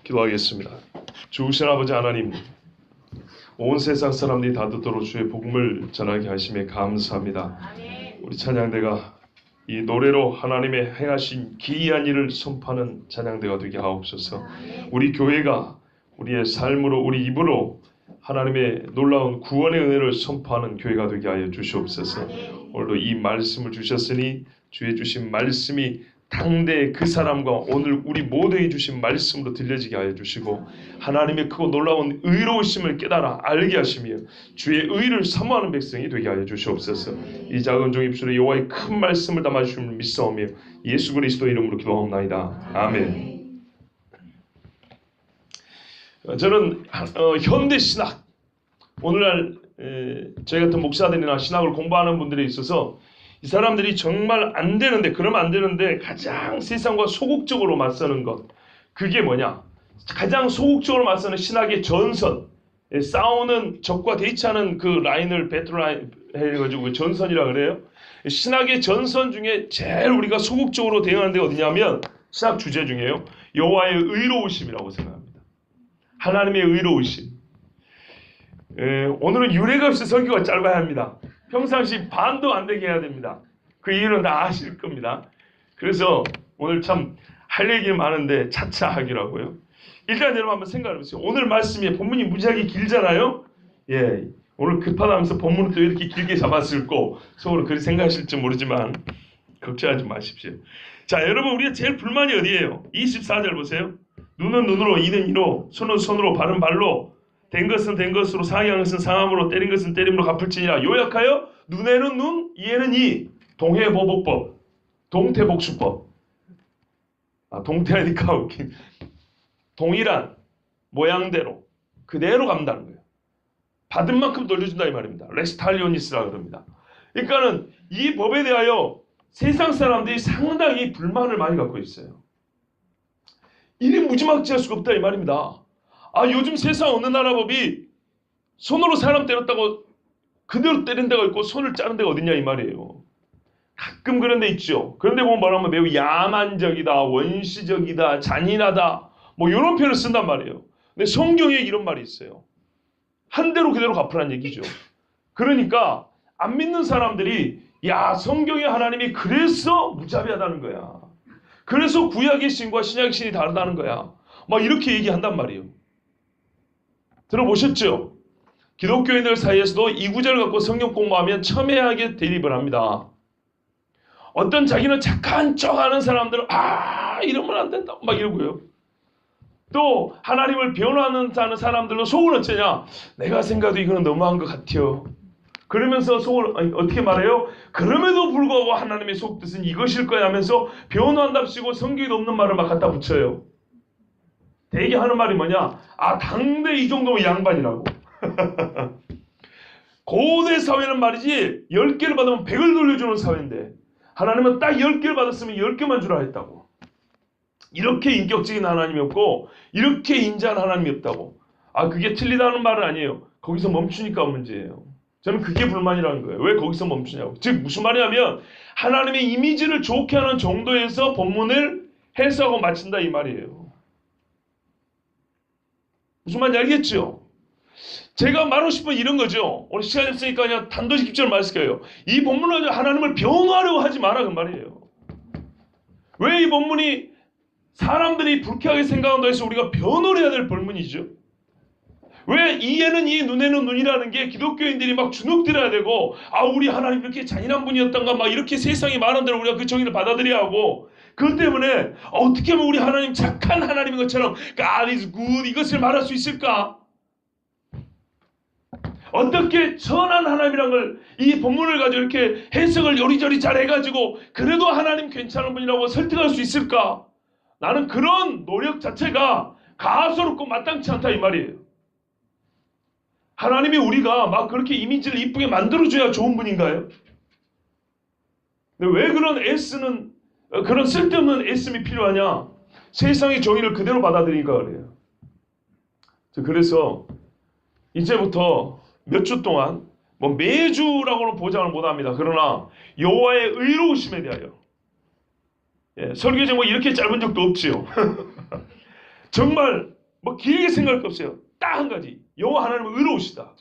기도하겠습니다. 주신 아버지 하나님, 온 세상 사람들이 다 듣도록 주의 복음을 전하게 하심에 감사합니다. 우리 찬양대가 이 노래로 하나님의 행하신 기이한 일을 선포하는 찬양대가 되게 하옵소서. 우리 교회가 우리의 삶으로, 우리 입으로 하나님의 놀라운 구원의 은혜를 선포하는 교회가 되게 하여 주시옵소서. 오늘도 이 말씀을 주셨으니 주의 주신 말씀이 당대 그 사람과 오늘 우리 모두에게 주신 말씀으로 들려지게 하여 주시고, 하나님의 크고 놀라운 의로우심을 깨달아 알게 하시며 주의 의를 사모하는 백성이 되게 하여 주시옵소서. 이 작은 종 입술에 여호와의 큰 말씀을 담아주심을 믿사오며 예수 그리스도 이름으로 기도하옵나이다. 아멘. 저는 현대 신학, 오늘날 저희 같은 목사들이나 신학을 공부하는 분들에 있어서 이 사람들이 정말 안 되는데, 그러면 안 되는데 가장 세상과 소극적으로 맞서는 것, 그게 뭐냐? 가장 소극적으로 맞서는 신학의 전선, 싸우는 적과 대치하는 그 라인을 배틀라인 해가지고 전선이라 그래요. 신학의 전선 중에 제일 우리가 소극적으로 대응하는 데 어디냐면 신학 주제 중에요, 여호와의 의로우심이라고 생각합니다. 하나님의 의로우심. 오늘은 유례가 없이 설교가 짧아야 합니다. 평상시 반도 안 되게 해야 됩니다. 그 이유는 다 아실 겁니다. 그래서 오늘 참 할 얘기 많은데 차차 하기로 하고요. 일단 여러분 한번 생각해보세요. 오늘 말씀이 본문이 무지하게 길잖아요. 예, 오늘 급하다면서 본문을 또 이렇게 길게 잡았을고 속으로 그렇게 생각하실지 모르지만 걱정하지 마십시오. 자, 여러분, 우리가 제일 불만이 어디예요? 24절 보세요. 눈은 눈으로, 이는 이로, 손은 손으로, 발은 발로, 된 것은 된 것으로, 상한 것은 상함으로, 때린 것은 때림으로 갚을지니라. 요약하여 눈에는 눈, 이에는 이. 동해보복법, 동태복수법. 동태하니까 웃긴. 동일한 모양대로 그대로 갚는다는 거예요. 받은 만큼 돌려준다 이 말입니다. 레스탈리오니스라 그럽니다. 그러니까는 이 법에 대하여 세상 사람들이 상당히 불만을 많이 갖고 있어요. 이리 무지막지할 수가 없다 이 말입니다. 요즘 세상 어느 나라 법이 손으로 사람 때렸다고 그대로 때린 데가 있고 손을 자른 데가 어딨냐 이 말이에요. 가끔 그런 데 있죠. 그런데 보면 뭐라면 매우 야만적이다, 원시적이다, 잔인하다, 뭐 이런 표현을 쓴단 말이에요. 근데 성경에 이런 말이 있어요. 한 대로 그대로 갚으라는 얘기죠. 그러니까 안 믿는 사람들이 야, 성경의 하나님이 그래서 무자비하다는 거야. 그래서 구약의 신과 신약의 신이 다르다는 거야. 막 이렇게 얘기한단 말이에요. 들어보셨죠? 기독교인들 사이에서도 이 구절을 갖고 성경 공부하면 첨예하게 대립을 합니다. 어떤 자기는 착한 척하는 사람들은 이러면 안 된다 막 이러고요. 또 하나님을 변호하는 사람들도 속은 어쩌냐? 내가 생각해도 이거는 너무한 것 같아요. 그러면서 속을 어떻게 말해요? 그럼에도 불구하고 하나님의 속뜻은 이것일 거야 하면서 변호한답시고 성경에도 없는 말을 막 갖다 붙여요. 대개 하는 말이 뭐냐? 당대 이 정도면 양반이라고. 고대 사회는 말이지 10개를 받으면 100을 돌려주는 사회인데 하나님은 딱 10개를 받았으면 10개만 주라 했다고. 이렇게 인격적인 하나님이 없고 이렇게 인자한 하나님이 없다고. 그게 틀리다는 말은 아니에요. 거기서 멈추니까 문제예요. 저는 그게 불만이라는 거예요. 왜 거기서 멈추냐고. 즉 무슨 말이냐면 하나님의 이미지를 좋게 하는 정도에서 본문을 해석하고 마친다 이 말이에요. 무슨 말인지 알겠죠? 제가 말하고 싶은 이런 거죠. 오늘 시간이 없으니까 그냥 단도직 입절을 말씀드려요. 이 본문은 하나님을 변호하려고 하지 마라 그 말이에요. 왜 이 본문이 사람들이 불쾌하게 생각한다 해서 우리가 변호를 해야 될 본문이죠? 왜 이에는 이, 눈에는 눈이라는 게 기독교인들이 막 주눅들어야 되고 우리 하나님 이렇게 잔인한 분이었던가 막 이렇게 세상이 말한 대로 우리가 그 정의를 받아들여야 하고, 그것 때문에 어떻게 하면 우리 하나님 착한 하나님인 것처럼 God is good 이것을 말할 수 있을까? 어떻게 선한 하나님이란 걸 이 본문을 가지고 이렇게 해석을 요리조리 잘 해가지고 그래도 하나님 괜찮은 분이라고 설득할 수 있을까? 나는 그런 노력 자체가 가소롭고 마땅치 않다 이 말이에요. 하나님이 우리가 막 그렇게 이미지를 이쁘게 만들어줘야 좋은 분인가요? 근데 왜 그런 쓸데없는 애씀이 필요하냐? 세상의 정의를 그대로 받아들이니까 그래요. 그래서 이제부터 몇 주 동안 매주라고는 보장을 못합니다. 그러나 여호와의 의로우심에 대하여 설교 제목이 이렇게 짧은 적도 없지요. 정말 뭐 길게 생각할 거 없어요. 딱 한 가지. 여호와 하나님은 의로우시다.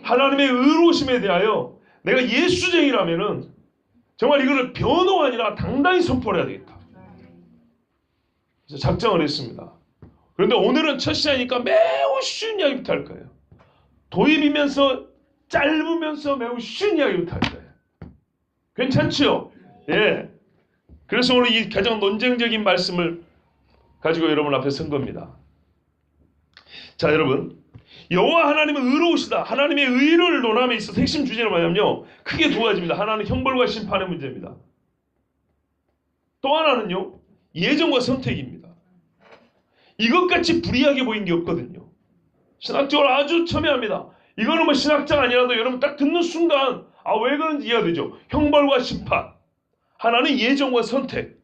하나님의 의로우심에 대하여 내가 예수쟁이라면은 정말 이거를 변호가 아니라 당당히 선포를 해야 되겠다. 그래서 작정을 했습니다. 그런데 오늘은 첫 시간이니까 매우 쉬운 이야기부터 할 거예요. 도입이면서 짧으면서 매우 쉬운 이야기부터 할 거예요. 괜찮죠? 예. 그래서 오늘 이 가장 논쟁적인 말씀을 가지고 여러분 앞에 선 겁니다. 자, 여러분, 여호와 하나님은 의로우시다. 하나님의 의를 논함에 있어서 핵심 주제는 뭐냐면요, 크게 두 가지입니다. 하나는 형벌과 심판의 문제입니다. 또 하나는요, 예정과 선택입니다. 이것같이 불이하게 보인 게 없거든요. 신학적으로 아주 첨예합니다. 이거는 뭐 신학자가 아니라도 여러분 딱 듣는 순간 왜 그런지 이해가 되죠. 형벌과 심판, 하나는 예정과 선택.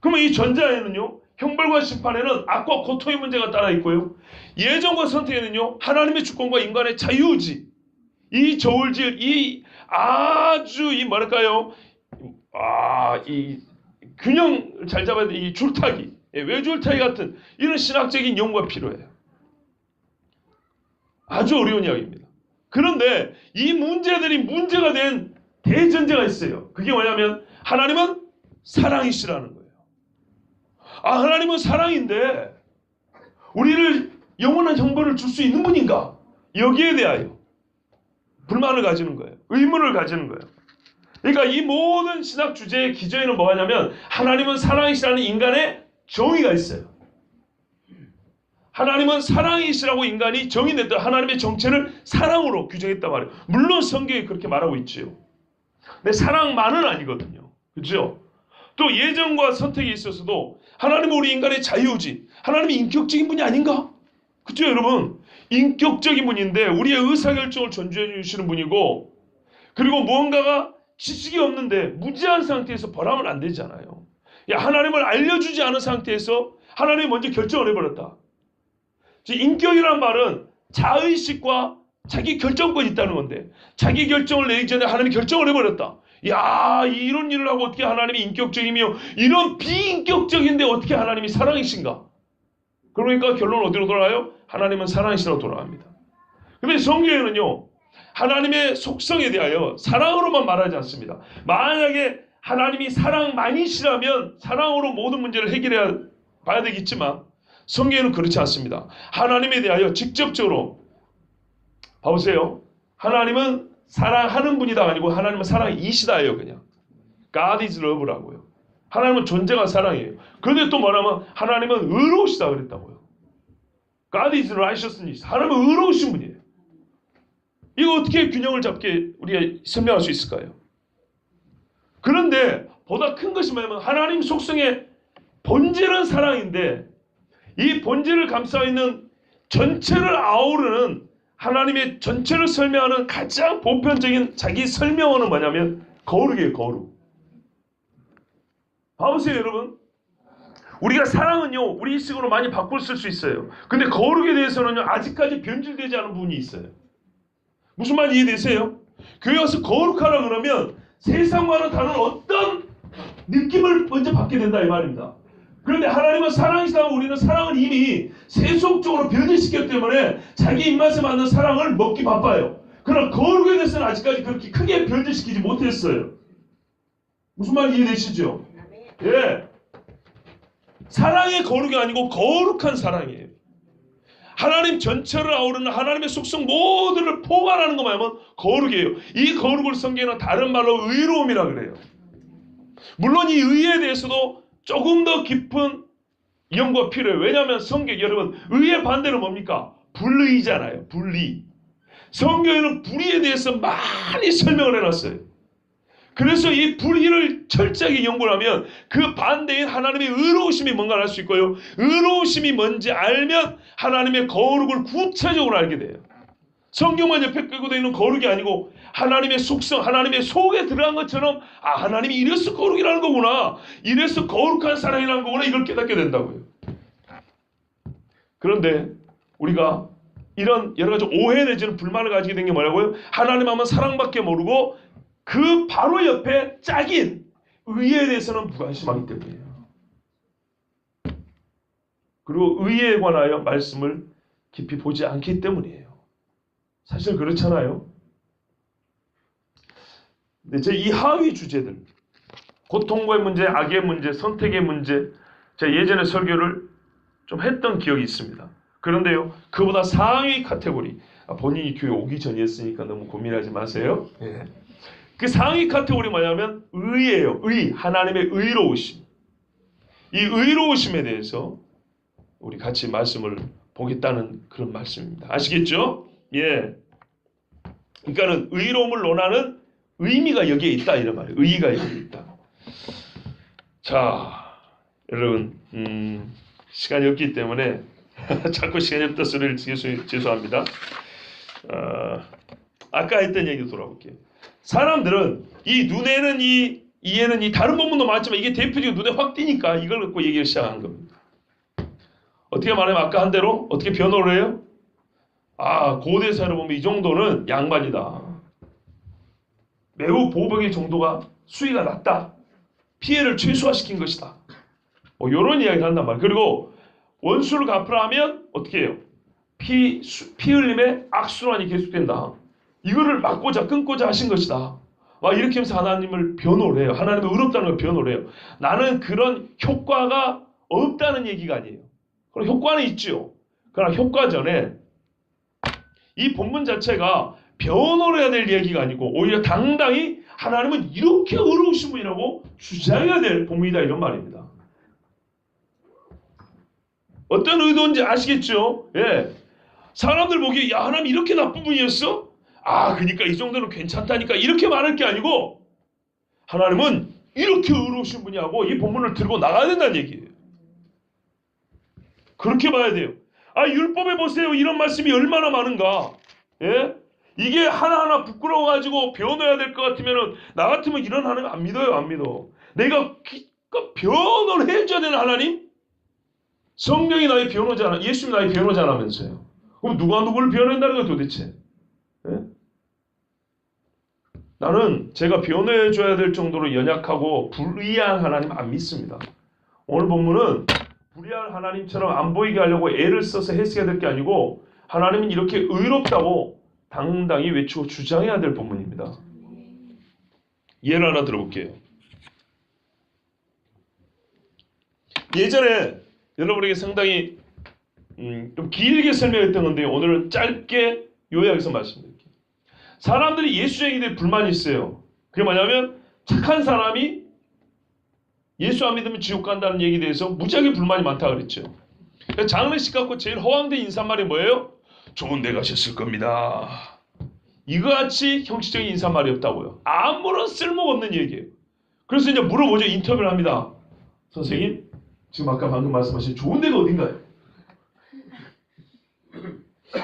그러면 이 전자에는요, 형벌과 심판에는 악과 고통의 문제가 따라 있고요, 예정과 선택에는요, 하나님의 주권과 인간의 자유의지, 이 저울질, 이 아주 이 뭐랄까요, 이 균형 잘 잡아야 돼. 이 줄타기, 외줄타기 같은 이런 신학적인 연구가 필요해요. 아주 어려운 이야기입니다. 그런데 이 문제들이 문제가 된 대전제가 있어요. 그게 뭐냐면 하나님은 사랑이시라는 거예요. 하나님은 사랑인데 우리를 영원한 형벌을 줄 수 있는 분인가? 여기에 대하여 불만을 가지는 거예요. 의문을 가지는 거예요. 그러니까 이 모든 신학 주제의 기저에는 뭐냐면 하나님은 사랑이시라는 인간의 정의가 있어요. 하나님은 사랑이시라고 인간이 정의냈던 하나님의 정체를 사랑으로 규정했단 말이에요. 물론 성경이 그렇게 말하고 있지요. 근데 사랑만은 아니거든요. 그렇죠? 또 예정과 선택에 있어서도 하나님은 우리 인간의 자유의지, 하나님이 인격적인 분이 아닌가? 그렇죠, 여러분? 인격적인 분인데 우리의 의사결정을 존중해 주시는 분이고, 그리고 무언가가 지식이 없는데 무지한 상태에서 벌하면 안 되잖아요. 하나님을 알려주지 않은 상태에서 하나님이 먼저 결정을 해버렸다. 인격이란 말은 자의식과 자기 결정권이 있다는 건데, 자기 결정을 내기 전에 하나님이 결정을 해버렸다. 이런 일을 하고 어떻게 하나님이 인격적이며 이런 비인격적인데 어떻게 하나님이 사랑이신가? 그러니까 결론은 어디로 돌아가요? 하나님은 사랑이시라고 돌아갑니다. 그런데 성경에는요, 하나님의 속성에 대하여 사랑으로만 말하지 않습니다. 만약에 하나님이 사랑만이시라면 사랑으로 모든 문제를 해결해야 봐야 되겠지만 성경에는 그렇지 않습니다. 하나님에 대하여 직접적으로 봐보세요. 하나님은 사랑하는 분이다 아니고 하나님은 사랑이시다예요. 그냥 God is love라고요. 하나님은 존재가 사랑이에요. 그런데 또 뭐냐면 하나님은 의로우시다 그랬다고요. God is righteousness. 하나님은 의로우신 분이에요. 이거 어떻게 균형을 잡게 우리가 설명할 수 있을까요? 그런데 보다 큰 것이 뭐냐면 하나님 속성의 본질은 사랑인데 이 본질을 감싸 있는 전체를 아우르는 하나님의 전체를 설명하는 가장 보편적인 자기 설명어는 뭐냐면 거룩이에요. 거룩. 봐보세요, 여러분. 우리가 사랑은요, 우리 식으로 많이 바꿀 수 있어요. 근데 거룩에 대해서는요, 아직까지 변질되지 않은 부분이 있어요. 무슨 말 이해되세요? 교회 와서 거룩하라 그러면 세상과는 다른 어떤 느낌을 먼저 받게 된다 이 말입니다. 그런데 하나님은 사랑이시다면 우리는 사랑을 이미 세속적으로 변질시켰기 때문에 자기 입맛에 맞는 사랑을 먹기 바빠요. 그러나 거룩에 대해서는 아직까지 그렇게 크게 변질시키지 못했어요. 무슨 말 이해되시죠? 예. 사랑의 거룩이 아니고 거룩한 사랑이에요. 하나님 전체를 아우르는 하나님의 속성 모두를 포괄하는 것 말하면 거룩이에요. 이 거룩을 성경에는 다른 말로 의로움이라 그래요. 물론 이 의에 대해서도 조금 더 깊은 연구가 필요해요. 왜냐하면 성경, 여러분, 의의 반대는 뭡니까? 불의잖아요. 불의. 성경에는 불의에 대해서 많이 설명을 해놨어요. 그래서 이 불의를 철저하게 연구를 하면 그 반대인 하나님의 의로우심이 뭔가를 알 수 있고요. 의로우심이 뭔지 알면 하나님의 거룩을 구체적으로 알게 돼요. 성경만 옆에 끌고 다니는 거룩이 아니고 하나님의 속성, 하나님의 속에 들어간 것처럼 하나님이 이래서 거룩이라는 거구나. 이래서 거룩한 사랑이라는 거구나. 이걸 깨닫게 된다고요. 그런데 우리가 이런 여러 가지 오해 내지는 불만을 가지게 된 게 뭐라고요? 하나님 하면 사랑밖에 모르고 그 바로 옆에 짝인 의에 대해서는 무관심하기 때문이에요. 그리고 의에 관하여 말씀을 깊이 보지 않기 때문이에요. 사실 그렇잖아요. 근데 제 이 하위 주제들, 고통과의 문제, 악의 문제, 선택의 문제, 제가 예전에 설교를 좀 했던 기억이 있습니다. 그런데요, 그보다 상위 카테고리, 본인이 교회 오기 전이었으니까 너무 고민하지 마세요. 예. 그 상위 카테고리 뭐냐면 의예요. 의, 하나님의 의로우심. 이 의로우심에 대해서 우리 같이 말씀을 보겠다는 그런 말씀입니다. 아시겠죠? 예. 그러니까는 의로움을 논하는 의미가 여기에 있다 이런 말이에요. 의의가 여기에 있다. 자, 여러분 시간이 없기 때문에 자꾸 시간이 없다 소리를 죄송합니다. 아까 했던 얘기로 돌아볼게요. 사람들은 이 눈에는 이에는 다른 본문도 많지만 이게 대표적으로 눈에 확 띄니까 이걸 갖고 얘기를 시작한 겁니다. 어떻게 말하면 아까 한 대로 어떻게 변호를 해요? 고대사를 보면 이 정도는 양반이다. 매우 보복의 정도가 수위가 낮다. 피해를 최소화시킨 것이다. 이런 이야기를 한단 말이에요. 그리고 원수를 갚으라 하면 어떻게 해요? 피 흘림의 악순환이 계속된다. 이거를 막고자 끊고자 하신 것이다. 이렇게 하면서 하나님을 변호를 해요. 하나님을 의롭다는 걸 변호를 해요. 나는 그런 효과가 없다는 얘기가 아니에요. 그럼 효과는 있죠. 그러나 효과 전에 이 본문 자체가 변호를 해야 될 얘기가 아니고 오히려 당당히 하나님은 이렇게 의로우신 분이라고 주장해야 될 본문이다 이런 말입니다. 어떤 의도인지 아시겠죠? 예. 사람들 보기에 야 하나님 이렇게 나쁜 분이었어? 그러니까 이 정도는 괜찮다니까 이렇게 말할 게 아니고 하나님은 이렇게 의로우신 분이라고 이 본문을 들고 나가야 된다는 얘기예요. 그렇게 봐야 돼요. 율법에 보세요. 이런 말씀이 얼마나 많은가. 예? 이게 하나하나 부끄러워가지고 변호해야 될 것 같으면은 나 같으면 이런 하나님 안 믿어요. 안 믿어. 내가 변호를 해줘야 되는 하나님? 성령이 나의 변호자나 예수님이 나의 변호자라면서요. 그럼 누가 누구를 변호한다는 거야 도대체? 예? 나는 제가 변호해줘야 될 정도로 연약하고 불의한 하나님 안 믿습니다. 오늘 본문은 불의한 하나님처럼 안 보이게 하려고 애를 써서 해석해야 될 게 아니고 하나님은 이렇게 의롭다고 당당히 외치고 주장해야 될 본문입니다. 예를 하나 들어볼게요. 예전에 여러분에게 상당히 좀 길게 설명했던 건데 오늘은 짧게 요약해서 말씀드릴게요. 사람들이 예수쟁이에 대해 불만이 있어요. 그게 뭐냐면 착한 사람이 예수 안 믿으면 지옥 간다는 얘기에 대해서 무지하게 불만이 많다 그랬죠. 장례식 갖고 제일 허황된 인사말이 뭐예요? 좋은 데 가셨을 겁니다. 이거같이 형식적인 인사말이 없다고요. 아무런 쓸모가 없는 얘기예요. 그래서 이제 물어보죠. 인터뷰를 합니다. 선생님, 지금 아까 방금 말씀하신 좋은 데가 어딘가요?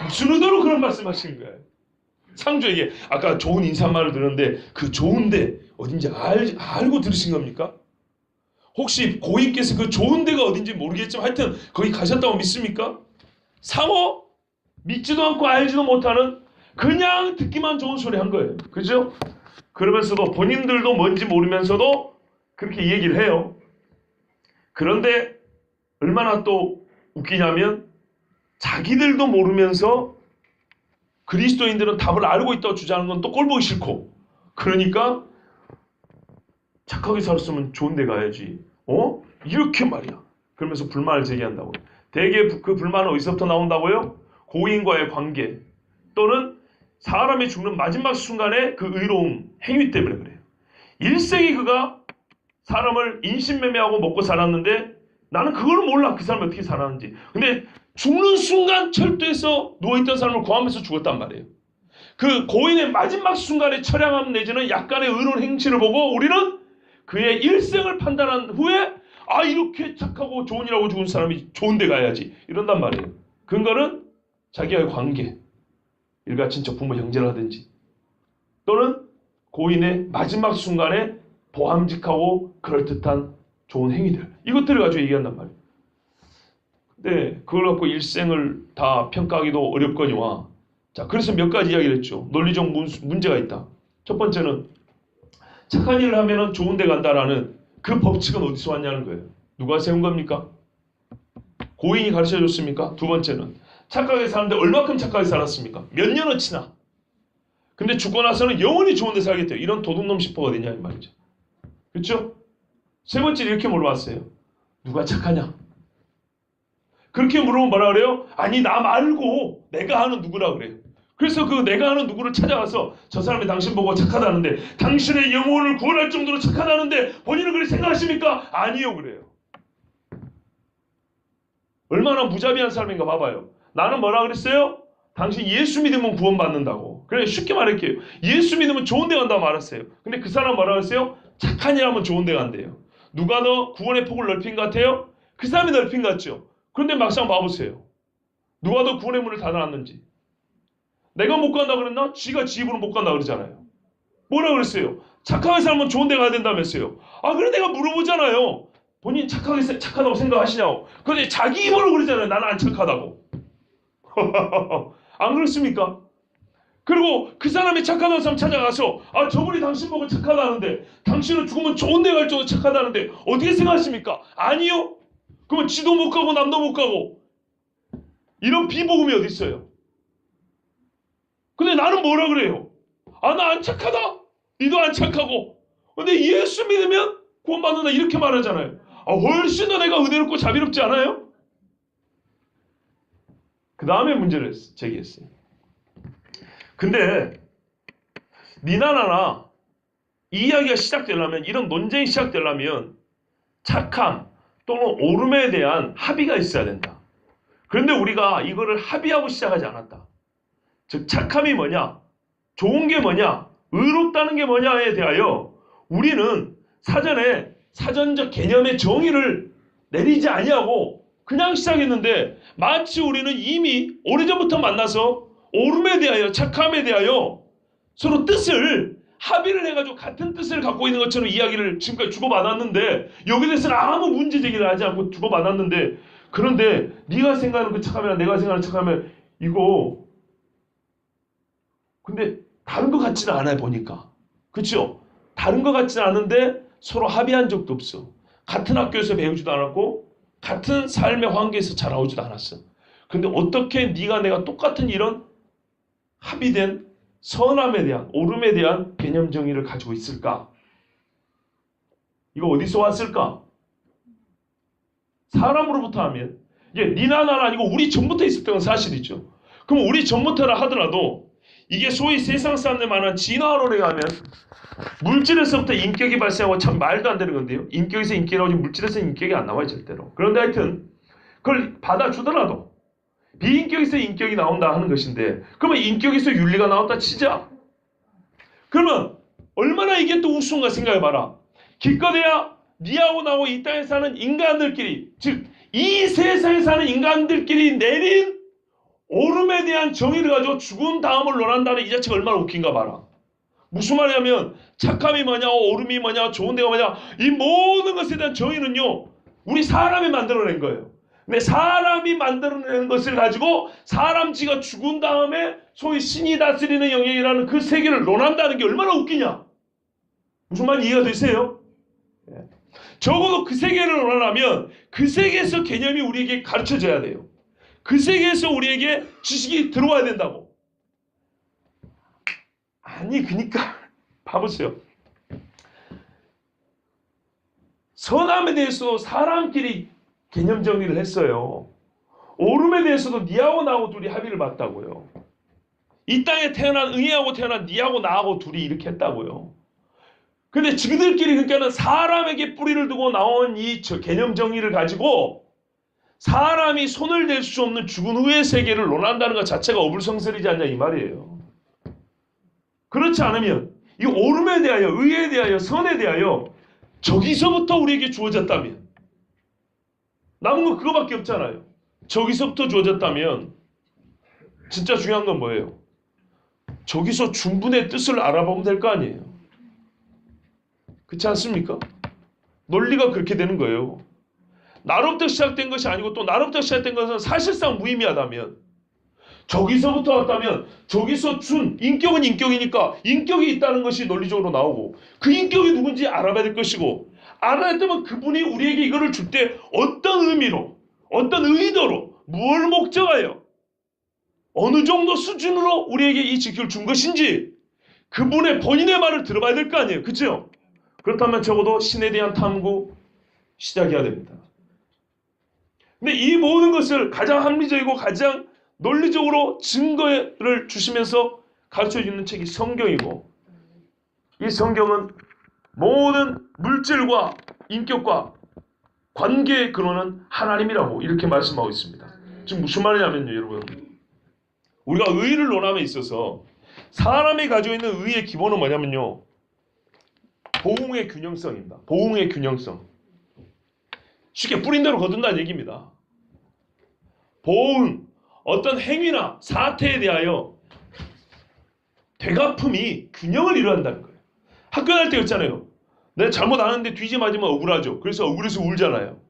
무슨 의도로 그런 말씀하시는 거예요? 상주에게 아까 좋은 인사말을 들었는데 그 좋은 데 어딘지 알고 들으신 겁니까? 혹시 고인께서 그 좋은 데가 어딘지 모르겠지만 하여튼 거기 가셨다고 믿습니까? 상호 믿지도 않고 알지도 못하는 그냥 듣기만 좋은 소리 한 거예요. 그죠? 그러면서도 본인들도 뭔지 모르면서도 그렇게 얘기를 해요. 그런데 얼마나 또 웃기냐면 자기들도 모르면서 그리스도인들은 답을 알고 있다고 주장하는 건 또 꼴보기 싫고 그러니까 착하게 살았으면 좋은 데 가야지. 이렇게 말이야. 그러면서 불만을 제기한다고요. 대개 그 불만은 어디서부터 나온다고요? 고인과의 관계 또는 사람이 죽는 마지막 순간에 그 의로움 행위 때문에 그래요. 일생이 그가 사람을 인신매매하고 먹고 살았는데 나는 그걸 몰라. 그 사람이 어떻게 살았는지. 근데 죽는 순간 철도에서 누워있던 사람을 구하면서 죽었단 말이에요. 그 고인의 마지막 순간에 처량함 내지는 약간의 의로운 행실을 보고 우리는 그의 일생을 판단한 후에 이렇게 착하고 좋은 일하고 죽은 사람이 좋은 데 가야지 이런단 말이에요. 근거는 자기와의 관계, 일가친척 부모 형제라든지 또는 고인의 마지막 순간에 보함직하고 그럴듯한 좋은 행위들 이것들을 가지고 얘기한단 말이에요. 근데 그걸 갖고 일생을 다 평가하기도 어렵거니와 자 그래서 몇 가지 이야기를 했죠. 논리적 문제가 있다. 첫 번째는 착한 일을 하면 좋은 데 간다라는 그 법칙은 어디서 왔냐는 거예요. 누가 세운 겁니까? 고인이 가르쳐줬습니까? 두 번째는 착하게 사는데 얼마큼 착하게 살았습니까? 몇 년어치나. 근데 죽고 나서는 영원히 좋은 데 살겠대요. 이런 도둑놈 싶어가 어디냐 이 말이죠. 그렇죠? 세 번째 이렇게 물어봤어요. 누가 착하냐? 그렇게 물으면 뭐라 그래요? 아니 나 말고 내가 아는 누구라 그래요. 그래서 그 내가 아는 누구를 찾아가서 저 사람이 당신 보고 착하다는데 당신의 영혼을 구원할 정도로 착하다는데 본인은 그렇게 생각하십니까? 아니요 그래요. 얼마나 무자비한 사람인가 봐봐요. 나는 뭐라 그랬어요? 당신 예수 믿으면 구원받는다고. 그래 쉽게 말할게요. 예수 믿으면 좋은 데 간다고 말했어요. 근데 그 사람 뭐라 그랬어요? 착한 일 하면 좋은 데 간대요. 누가 더 구원의 폭을 넓힌 것 같아요? 그 사람이 넓힌 것 같죠. 그런데 막상 봐보세요. 누가 더 구원의 문을 닫아놨는지. 내가 못 간다 그랬나? 지가 지 입으로 못 간다 그러잖아요. 뭐라 그랬어요? 착하게 살면 좋은 데 가야 된다면서요. 아 그래 내가 물어보잖아요. 본인 착하다고 생각하시냐고. 그런데 자기 입으로 그러잖아요. 나는 안 착하다고. 안 그렇습니까? 그리고 그 사람이 착하다는 사람 찾아가서 아 저분이 당신 보고 착하다는데 당신은 죽으면 좋은 데 갈 정도 착하다는데 어떻게 생각하십니까? 아니요. 그러면 지도 못 가고 남도 못 가고 이런 비복음이 어디 있어요? 근데 나는 뭐라 그래요? 아 나 안 착하다. 니도 안 착하고. 근데 예수 믿으면 구원받는다 이렇게 말하잖아요. 아 훨씬 더 내가 은혜롭고 자비롭지 않아요? 그 다음에 문제를 제기했어요. 근데 니나 나나 이 이야기가 시작되려면 이런 논쟁이 시작되려면 착함 또는 옳음에 대한 합의가 있어야 된다. 그런데 우리가 이거를 합의하고 시작하지 않았다. 즉 착함이 뭐냐? 좋은 게 뭐냐? 의롭다는 게 뭐냐에 대하여 우리는 사전에 사전적 개념의 정의를 내리지 아니하고 그냥 시작했는데 마치 우리는 이미 오래전부터 만나서 옳음에 대하여 착함에 대하여 서로 뜻을 합의를 해가지고 같은 뜻을 갖고 있는 것처럼 이야기를 지금까지 주고받았는데 여기에 대해서는 아무 문제 제기를 하지 않고 주고받았는데 그런데 네가 생각하는 그 착함이랑 내가 생각하는 착함이 이거 근데 다른 것 같지는 않아요 보니까. 그렇죠? 다른 것 같지는 않은데 서로 합의한 적도 없어. 같은 학교에서 배우지도 않았고 같은 삶의 환경에서 자라오지도 않았어. 근데 어떻게 네가 내가 똑같은 이런 합의된 선함에 대한 옳음에 대한 개념 정의를 가지고 있을까? 이거 어디서 왔을까? 사람으로부터 하면 이게 니나 나나 아니고 우리 전부터 있었던 건 사실이죠. 그럼 우리 전부터라 하더라도 이게 소위 세상 사람들 말하는 진화론에 가면 물질에서부터 인격이 발생하고 참 말도 안 되는 건데요. 인격에서 인격이 나오지 물질에서 인격이 안 나와요 절대로. 그런데 하여튼 그걸 받아주더라도 비인격에서 인격이 나온다 하는 것인데 그러면 인격에서 윤리가 나왔다 치자. 그러면 얼마나 이게 또 우스운가 생각해봐라. 기껏해야 니하고 나하고 이 땅에 사는 인간들끼리 즉 이 세상에 사는 인간들끼리 내린 옳음에 대한 정의를 가지고 죽은 다음을 논한다는 이 자체가 얼마나 웃긴가 봐라. 무슨 말이냐면 착함이 뭐냐 옳음이 뭐냐 좋은 데가 뭐냐 이 모든 것에 대한 정의는요 우리 사람이 만들어낸 거예요. 근데 사람이 만들어낸 것을 가지고 사람지가 죽은 다음에 소위 신이 다스리는 영역이라는 그 세계를 논한다는 게 얼마나 웃기냐. 무슨 말인지 이해가 되세요? 적어도 그 세계를 논하려면 그 세계에서 개념이 우리에게 가르쳐져야 돼요. 그 세계에서 우리에게 지식이 들어와야 된다고. 아니 그러니까 봐보세요. 선함에 대해서도 사람끼리 개념 정리를 했어요. 옳음에 대해서도 니하고 나하고 둘이 합의를 봤다고요. 이 땅에 태어난 응애하고 태어난 니하고 나하고 둘이 이렇게 했다고요. 근데 지그들끼리 그러니까는 사람에게 뿌리를 두고 나온 이 개념 정의를 가지고 사람이 손을 댈 수 없는 죽은 후의 세계를 논한다는 것 자체가 어불성설이지 않냐 이 말이에요. 그렇지 않으면 이 옳음에 대하여 의에 대하여 선에 대하여 저기서부터 우리에게 주어졌다면 남은 건 그거밖에 없잖아요. 저기서부터 주어졌다면 진짜 중요한 건 뭐예요? 저기서 중분의 뜻을 알아보면 될 거 아니에요. 그렇지 않습니까? 논리가 그렇게 되는 거예요. 나로부터 시작된 것이 아니고 또 나로부터 시작된 것은 사실상 무의미하다면 저기서부터 왔다면 저기서 준 인격은 인격이니까 인격이 있다는 것이 논리적으로 나오고 그 인격이 누군지 알아봐야 될 것이고 알아야 되면 그분이 우리에게 이거를 줄 때 어떤 의미로 어떤 의도로, 무엇을 목적하여, 어느 정도 수준으로 우리에게 이 직책을 준 것인지 그분의 본인의 말을 들어봐야 될 거 아니에요. 그렇죠? 그렇다면 적어도 신에 대한 탐구 시작해야 됩니다. 근데 이 모든 것을 가장 합리적이고 가장 논리적으로 증거를 주시면서 가르쳐주는 책이 성경이고, 이 성경은 모든 물질과 인격과 관계의 근원은 하나님이라고 이렇게 말씀하고 있습니다. 지금 무슨 말이냐면요, 여러분. 우리가 의를 논함에 있어서 사람이 가지고 있는 의의 기본은 뭐냐면요, 보응의 균형성입니다. 보응의 균형성. 쉽게 뿌린 대로 거둔다는 얘기입니다. 보응, 어떤 행위나 사태에 대하여 되갚음이 균형을 이루어한다는 거예요. 학교 다닐 때 있잖아요. 내가 잘못 안 하는데 뒤지 맞으면 억울하죠. 그래서 억울해서 울잖아요.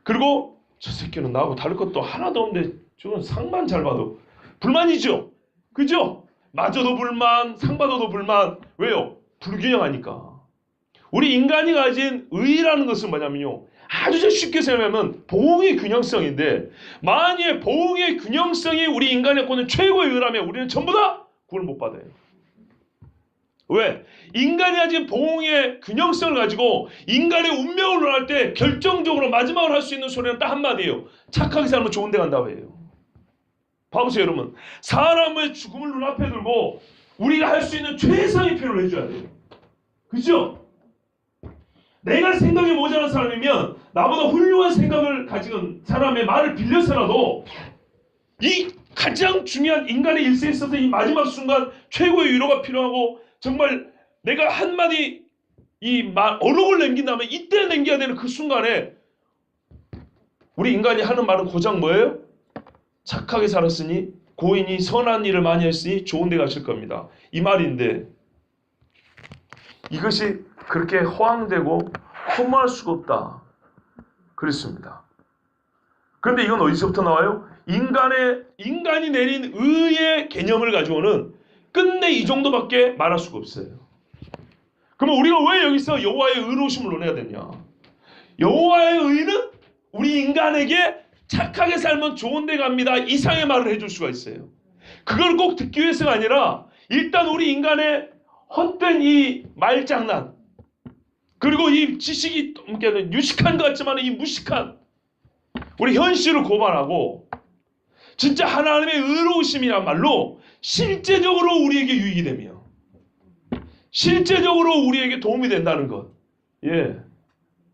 그리고 저 새끼는 나하고 다를 것도 하나도 없는데 저건 상만 잘 봐도 불만이죠. 그죠? 맞아도 불만, 상 받아도 불만. 왜요? 불균형하니까. 우리 인간이 가진 의라는 것은 뭐냐면요, 아주 쉽게 설명하면 보응의 균형성인데, 만약에 보응의 균형성이 우리 인간의 갖고 있는 최고의 의라면 우리는 전부 다 구원을 못 받아요. 왜? 인간이 가진 보응의 균형성을 가지고 인간의 운명을 논할 때 결정적으로 마지막으로 할 수 있는 소리는 딱 한마디예요. 착하게 살면 좋은 데 간다고 해요. 봐보세요, 여러분. 사람의 죽음을 눈앞에 두고 우리가 할 수 있는 최상의 표현을 해줘야 돼요. 그죠? 내가 생각이 모자란 사람이면 나보다 훌륭한 생각을 가진 사람의 말을 빌려서라도 이 가장 중요한 인간의 일생에 있어서 이 마지막 순간 최고의 위로가 필요하고, 정말 내가 한마디 어록을 남긴다면 이때 남겨야 되는 그 순간에 우리 인간이 하는 말은 고작 뭐예요? 착하게 살았으니 고인이 선한 일을 많이 했으니 좋은 데 가실 겁니다. 이 말인데, 이것이 그렇게 허황되고 허무할 수가 없다 그랬습니다. 그런데 이건 어디서부터 나와요? 인간이 내린 의의 개념을 가지고는 끝내 이 정도밖에 말할 수가 없어요. 그러면 우리가 왜 여기서 여호와의 의로우심을 논해야 되냐? 여호와의 의는 우리 인간에게 착하게 살면 좋은 데 갑니다 이상의 말을 해줄 수가 있어요. 그걸 꼭 듣기 위해서가 아니라 일단 우리 인간의 헛된 이 말장난, 그리고 이 지식이 유식한 것 같지만 이 무식한 우리 현실을 고발하고, 진짜 하나님의 의로우심이란 말로 실제적으로 우리에게 유익이 되며 실제적으로 우리에게 도움이 된다는 것,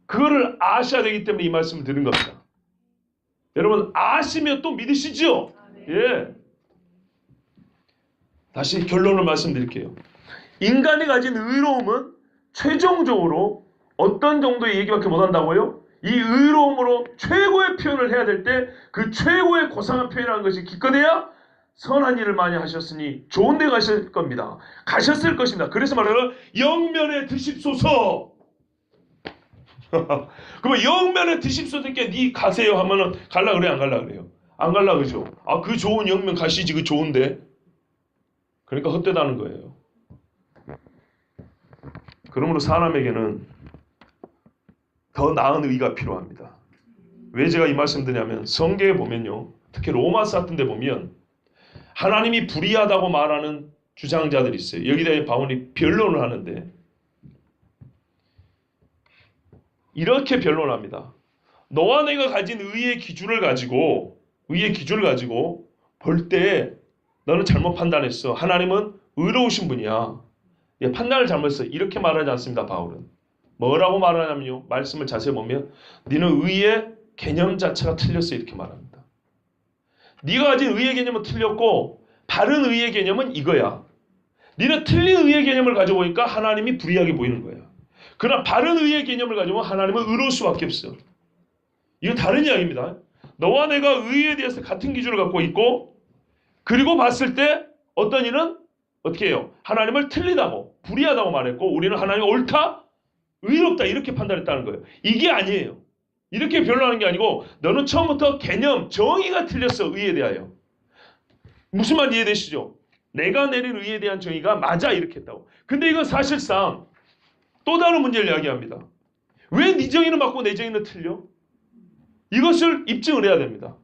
그거를 아셔야 되기 때문에 이 말씀을 드린 겁니다. 여러분, 아시면 또 믿으시죠? 다시 결론을 말씀드릴게요. 인간이 가진 의로움은 최종적으로 어떤 정도의 얘기밖에 못한다고요? 이 의로움으로 최고의 표현을 해야 될 때 그 최고의 고상한 표현이라는 것이 기껏해야 선한 일을 많이 하셨으니 좋은 데 가실 겁니다. 가셨을 것입니다. 그래서 말하는 영면에 드십소서. 그러면 영면에 드십소서께 네 가세요 하면은 갈라 그래, 안 갈라 그래요? 안 갈라 그죠? 아, 그 좋은 영면 가시지, 그 좋은데. 그러니까 헛되다는 거예요. 그러므로 사람에게는 더 나은 의가 필요합니다. 왜 제가 이 말씀 드냐면, 성경에 보면요, 특히 로마서 같은 데 보면 하나님이 불의하다고 말하는 주장자들이 있어요. 여기다 바울이 변론을 하는데 이렇게 변론합니다. 너와 내가 가진 의의 기준을 가지고 볼 때 너는 잘못 판단했어. 하나님은 의로우신 분이야. 판단을 잘못했어. 이렇게 말하지 않습니다. 바울은 뭐라고 말하냐면요, 말씀을 자세히 보면 너는 의의 개념 자체가 틀렸어, 이렇게 말합니다. 네가 가진 의의 개념은 틀렸고 바른 의의 개념은 이거야. 너는 틀린 의의 개념을 가지고 보니까 하나님이 불의하게 보이는 거야. 그러나 바른 의의 개념을 가지고 하나님은 의로울 수밖에 없어. 이건 다른 이야기입니다. 너와 내가 의에 대해서 같은 기준을 갖고 있고, 그리고 봤을 때 어떤 이는 어떻게 해요? 하나님을 틀리다고, 불의하다고 말했고, 우리는 하나님이 옳다, 의롭다 이렇게 판단했다는 거예요. 이게 아니에요. 이렇게 변론하는 게 아니고, 너는 처음부터 개념, 정의가 틀렸어, 의에 대하여. 무슨 말 이해되시죠? 내가 내린 의에 대한 정의가 맞아, 이렇게 했다고. 근데 이건 사실상 또 다른 문제를 이야기합니다. 왜 네 정의는 맞고 내 정의는 틀려? 이것을 입증을 해야 됩니다.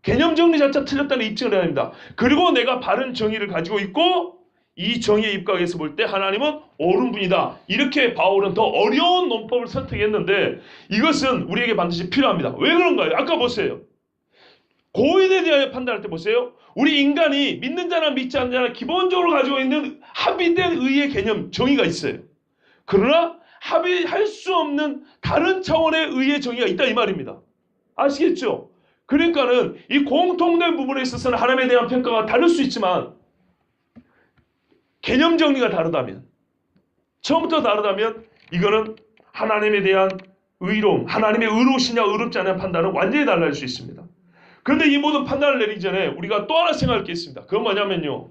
개념 정리 자체가 틀렸다는 입증을 해야 됩니다. 그리고 내가 바른 정의를 가지고 있고 이 정의에 입각해서 볼 때 하나님은 옳은 분이다. 이렇게 바울은 더 어려운 논법을 선택했는데 이것은 우리에게 반드시 필요합니다. 왜 그런가요? 아까 보세요. 고인에 대하여 판단할 때 보세요. 우리 인간이 믿는 자나 믿지 않는 자나 기본적으로 가지고 있는 합의된 의의 개념, 정의가 있어요. 그러나 합의할 수 없는 다른 차원의 의의 정의가 있다 이 말입니다. 아시겠죠? 그러니까는 이 공통된 부분에 있어서는 하나님에 대한 평가가 다를 수 있지만 개념 정리가 다르다면, 처음부터 다르다면 이거는 하나님에 대한 의로움, 하나님의 의로우시냐 의롭지 않냐 판단은 완전히 달라질 수 있습니다. 그런데 이 모든 판단을 내리기 전에 우리가 또 하나 생각할 게 있습니다. 그건 뭐냐면요.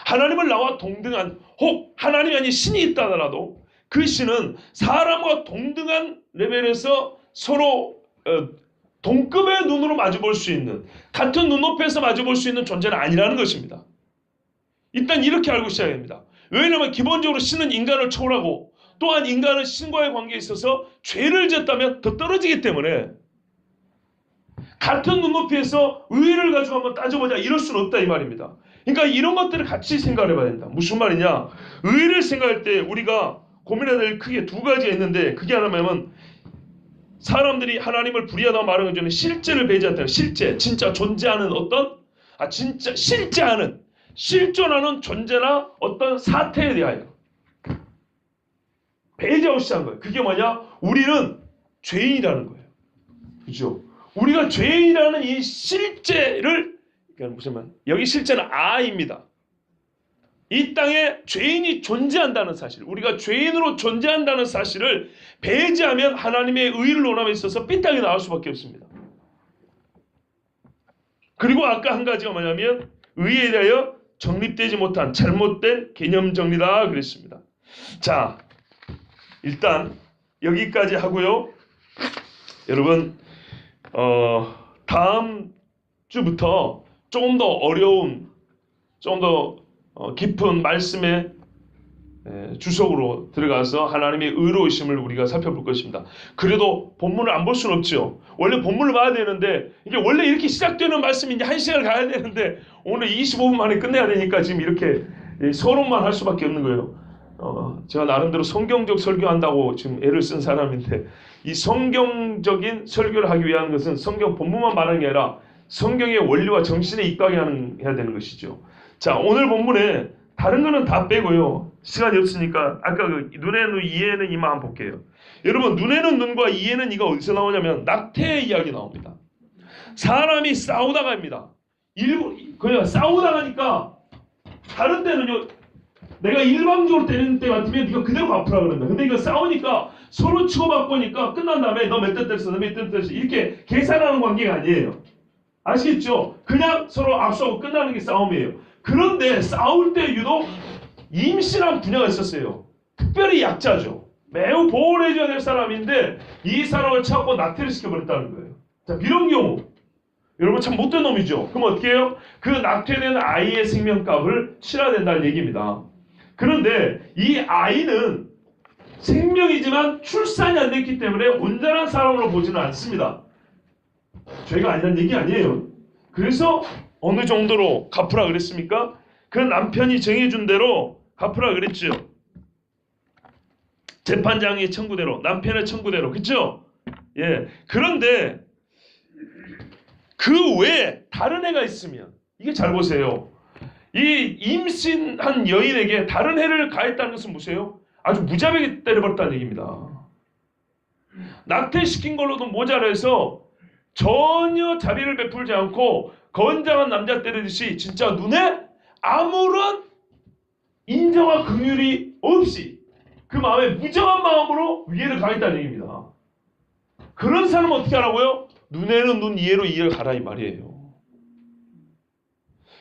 하나님을 나와 동등한, 혹 하나님이 아닌 신이 있다 하더라도 그 신은 사람과 동등한 레벨에서 서로 동급의 눈으로 마주볼 수 있는, 같은 눈높이에서 마주볼 수 있는 존재는 아니라는 것입니다. 일단 이렇게 알고 시작해야 됩니다. 왜냐하면 기본적으로 신은 인간을 초월하고 또한 인간은 신과의 관계에 있어서 죄를 지었다면 더 떨어지기 때문에 같은 눈높이에서 의의를 가지고 한번 따져보자 이럴 수는 없다 이 말입니다. 그러니까 이런 것들을 같이 생각을 해봐야 된다. 무슨 말이냐? 의의를 생각할 때 우리가 고민해야 될 크게 두 가지가 있는데 그게 하나면 사람들이 하나님을 불의하다고 말하는 전에 실제를 배제한다. 실제, 진짜 존재하는 어떤 진짜 실제하는 실존하는 존재나 어떤 사태에 대하여 배제하고 시작한 거예요. 그게 뭐냐? 우리는 죄인이라는 거예요. 그죠? 우리가 죄인이라는 이 실제를, 그러니까 무슨 말? 여기 실제는 아입니다. 이 땅에 죄인이 존재한다는 사실, 우리가 죄인으로 존재한다는 사실을 배제하면 하나님의 의를 논함에 있어서 삐딱이 나올 수밖에 없습니다. 그리고 아까 한 가지가 뭐냐면 의에 대하여 정립되지 못한 잘못된 개념 정리다 그랬습니다. 자, 일단 여기까지 하고요. 여러분 다음 주부터 조금 더 어려운, 조금 더 깊은 말씀의 주석으로 들어가서 하나님의 의로우심을 우리가 살펴볼 것입니다. 그래도 본문을 안 볼 수는 없죠. 원래 본문을 봐야 되는데 이게 원래 이렇게 시작되는 말씀이 이제 1시간을 가야 되는데 오늘 25분 만에 끝내야 되니까 지금 이렇게 서론만 할 수밖에 없는 거예요. 제가 나름대로 성경적 설교한다고 지금 애를 쓴 사람인데 이 성경적인 설교를 하기 위한 것은 성경 본문만 말하는 게 아니라 성경의 원리와 정신에 입각해야 되는 것이죠. 자, 오늘 본문에 다른 거는 다 빼고요. 시간이 없으니까 아까 그 눈에는 눈, 이에는 이만 한번 볼게요. 여러분, 눈에는 눈과 이에는 이가 어디서 나오냐면 낙태의 이야기 나옵니다. 사람이 싸우다가입니다. 그냥 싸우다가니까 다른 때는요. 내가 일방적으로 때리는 때 같으면 네가 그대로 갚으라 그런다. 근데 이거 싸우니까 서로 치고받고니까 끝난 다음에 너 몇 대 때렸어, 너 몇 대 때렸어 이렇게 계산하는 관계가 아니에요. 아시겠죠? 그냥 서로 앞서고 끝나는 게 싸움이에요. 그런데 싸울 때 유독 임신한 분야가 있었어요. 특별히 약자죠. 매우 보호를 해줘야 될 사람인데 이 사람을 찾고 낙태를 시켜버렸다는 거예요. 자, 이런 경우 여러분 참 못된 놈이죠. 그럼 어떻게 해요? 그 낙태된 아이의 생명값을 치러야 된다는 얘기입니다. 그런데 이 아이는 생명이지만 출산이 안 됐기 때문에 온전한 사람으로 보지는 않습니다. 죄가 아니라는 얘기 아니에요. 그래서 어느 정도로 갚으라 그랬습니까? 그 남편이 정해준 대로 갚으라 그랬죠. 재판장의 청구대로, 남편의 청구대로, 그렇죠? 예. 그런데 그 외에 다른 애가 있으면, 이게 잘 보세요. 이 임신한 여인에게 다른 해를 가했다는 것은 뭐세요? 아주 무자비하게 때려버렸다는 얘기입니다. 낙태시킨 걸로도 모자라서 전혀 자비를 베풀지 않고 건장한 남자 때리듯이 진짜 눈에 아무런 인정과 긍휼이 없이 그 마음에 무정한 마음으로 위해를 가했다는 얘기입니다. 그런 사람은 어떻게 하라고요? 눈에는 눈, 이에로 이해를 가라 이 말이에요.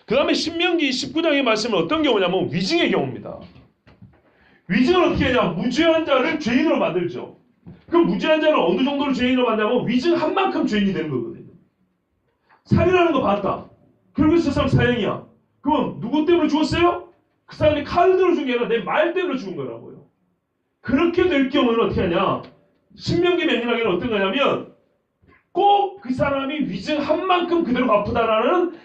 그 다음에 신명기 19장의 말씀은 어떤 경우냐면 위증의 경우입니다. 위증을 어떻게 하냐? 무죄한 자를 죄인으로 만들죠. 그 무죄한 자를 어느 정도로 죄인으로 만들냐면 위증한 만큼 죄인이 되는 거거든요. 살인하는 거 봤다. 그리고 그 사람 사형이야. 그럼 누구 때문에 죽었어요? 그 사람이 칼을 들어 죽은 게 아니라 내 말 때문에 죽은 거라고요. 그렇게 될 경우는 어떻게 하냐? 신명기 명령하기는 어떤 거냐면 그 사람이 위증한 만큼 그대로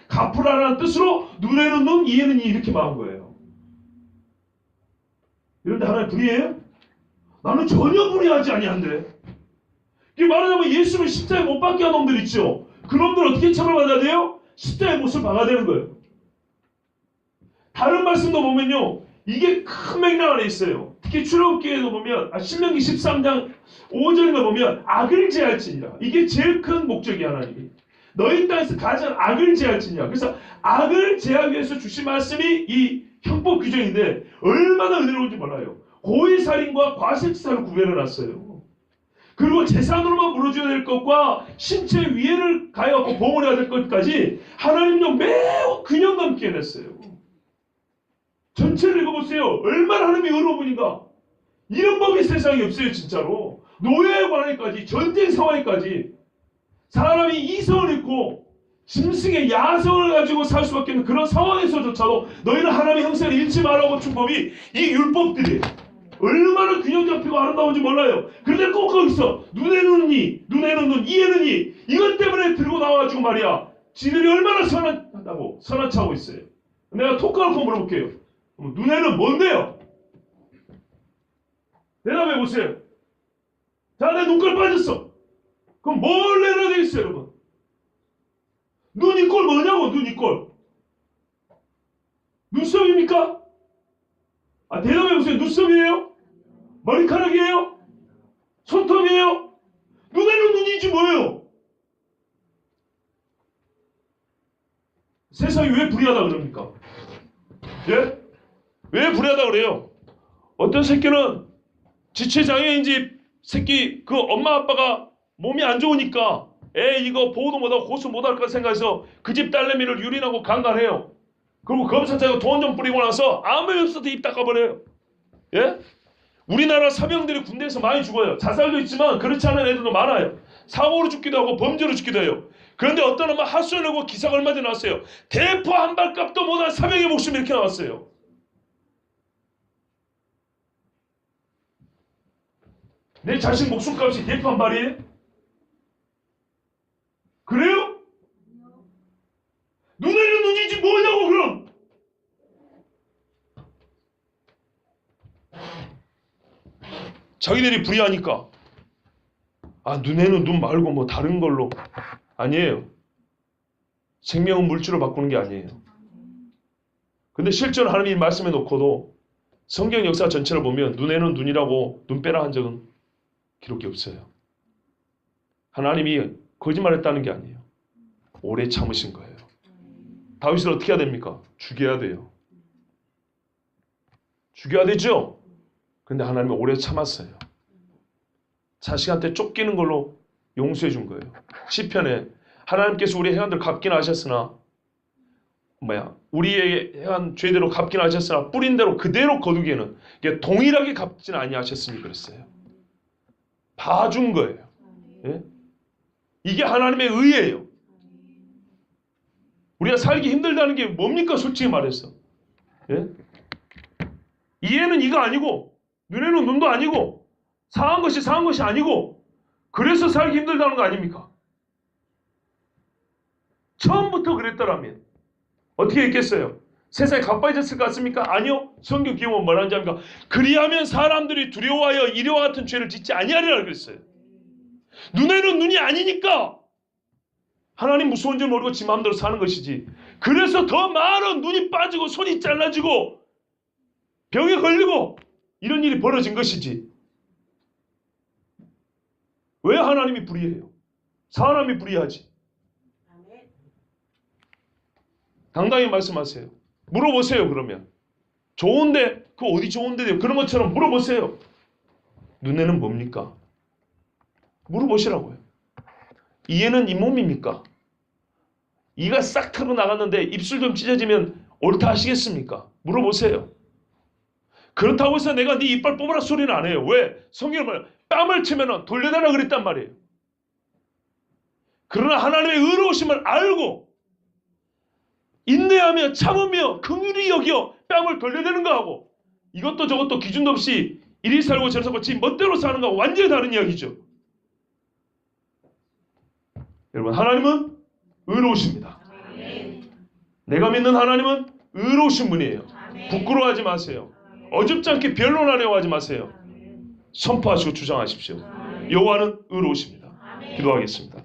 갚으라는 뜻으로 눈에는 눈, 이에는 이 이렇게 말한 거예요. 이런데 하나님 불의해요? 나는 전혀 불의하지 아니한데. 이게 말하자면 예수를 십자가에 못 박게 한 놈들 있죠. 그 놈들 어떻게 처벌받아야 돼요? 십자가의 못을 박아야 되는 거예요. 다른 말씀도 보면요, 이게 큰 맥락 안에 있어요. 특히 출애굽기에도 보면 신명기 13장 5절에 보면 악을 제할지니라. 이게 제일 큰 목적이 하나님이. 너희 땅에서 가장 악을 제할지니라. 그래서 악을 제하기 위해서 주신 말씀이 이 형법 규정인데 얼마나 은혜로운지 몰라요. 고의살인과 과실치사를 구별해놨어요. 그리고 재산으로만 물어줘야 될 것과 신체 위해를 가해갖고 봉을 해야 될 것까지 하나님도 매우 균형 감게 해냈어요. 전체를 읽어보세요. 얼마나 하나님이 의로운 분인가. 이런 법이 세상에 없어요. 진짜로. 노예에 관해까지 전쟁 상황에까지 사람이 이성을 잃고 짐승의 야성을 가지고 살 수밖에 없는 그런 상황에서조차도 너희는 하나님의 형상을 잃지 말라고 준 법이 이 율법들이 얼마나 균형 잡히고 아름다운지 몰라요. 그런데 꼭 거기서 눈에는 이, 눈에는 눈, 이에는 이 이것 때문에 들고 나와가지고 말이야. 지들이 얼마나 선한다고 선한차고 있어요. 내가 톡까놓고 물어볼게요. 눈에는 뭔데요? 대답해 보세요. 자, 내 눈깔 빠졌어. 그럼 뭘 내려야 되겠어요, 여러분? 눈 이꼴 뭐냐고, 눈 이꼴. 눈썹입니까? 아, 대답해 보세요. 눈썹이에요? 머리카락이에요? 손톱이에요? 눈에는 눈이지 뭐예요? 세상이 왜 불의하다 그럽니까? 예? 왜 불의하다 그래요? 어떤 새끼는 지체장애인지 새끼 그 엄마 아빠가 몸이 안 좋으니까 애 이거 보호도 못하고 고수 못할까 생각해서 그 집 딸내미를 유린하고 강간해요. 그리고 검사장에 돈 좀 뿌리고 나서 아무 일 없어도 입 닦아버려요. 예? 우리나라 사병들이 군대에서 많이 죽어요. 자살도 있지만 그렇지 않은 애들도 많아요. 사고로 죽기도 하고 범죄로 죽기도 해요. 그런데 어떤 엄마 하소연하고 기사가 얼마 전에 나왔어요. 대포 한 발값도 못한 사병의 목숨이 이렇게 나왔어요. 내 자식 목숨값이 대포 한 발이에요? 그래요? 눈에는 눈이지 뭐냐고 그럼. 자기들이 불의하니까 아 눈에는 눈 말고 뭐 다른 걸로. 아니에요. 생명은 물질로 바꾸는 게 아니에요. 근데 실제로 하나님이 말씀해 놓고도 성경 역사 전체를 보면 눈에는 눈이라고 눈 빼라 한 적은 기록이 없어요. 하나님이 거짓말했다는 게 아니에요. 오래 참으신 거예요. 다윗을 어떻게 해야 됩니까? 죽여야 돼요. 죽여야 되죠? 근데 하나님은 오래 참았어요. 자식한테 쫓기는 걸로 용서해 준 거예요. 시편에 하나님께서 우리의 행한들 갚긴 하셨으나 우리의 행한 죄대로 갚긴 하셨으나 뿌린 대로 그대로 거두기에는 동일하게 갚지는 아니하셨으니 그랬어요. 봐준 거예요. 예? 이게 하나님의 의예요. 우리가 살기 힘들다는 게 뭡니까? 솔직히 말해서. 예? 이에는 이가 아니고 눈에는 눈도 아니고 상한 것이 아니고 그래서 살기 힘들다는 거 아닙니까? 처음부터 그랬더라면 어떻게 했겠어요? 세상에 가빠졌을 것 같습니까? 아니요. 성경 기록은 뭐라는지 압니까? 그리하면 사람들이 두려워하여 이와 같은 죄를 짓지 아니하리라 그랬어요. 눈에는 눈이 아니니까 하나님 무서운 줄 모르고 지 마음대로 사는 것이지. 그래서 더 많은 눈이 빠지고 손이 잘라지고 병에 걸리고 이런 일이 벌어진 것이지. 왜 하나님이 불의해요? 사람이 불의하지. 당당히 말씀하세요. 물어보세요. 그러면 좋은데 그 어디 좋은데요? 그런 것처럼 물어보세요. 눈에는 뭡니까? 물어보시라고요. 이에는 잇몸입니까? 이가 싹 털어 나갔는데 입술 좀 찢어지면 옳다 하시겠습니까? 물어보세요. 그렇다고 해서 내가 네 이빨 뽑아라 소리는 안 해요. 왜? 성경은 말해요. 뺨을 치면 돌려달라 그랬단 말이에요. 그러나 하나님의 의로우심을 알고 인내하며 참으며 긍휼히 여겨 뺨을 돌려대는 거하고 이것도 저것도 기준도 없이 이리 살고 저리 살고 지 멋대로 사는 거하고 완전히 다른 이야기죠. 여러분, 하나님은 의로우십니다. 내가 믿는 하나님은 의로우신 분이에요. 부끄러워하지 마세요. 어줍지 않게 변론하려고 하지 마세요. 선포하시고 주장하십시오. 여호와는 의로우십니다. 기도하겠습니다.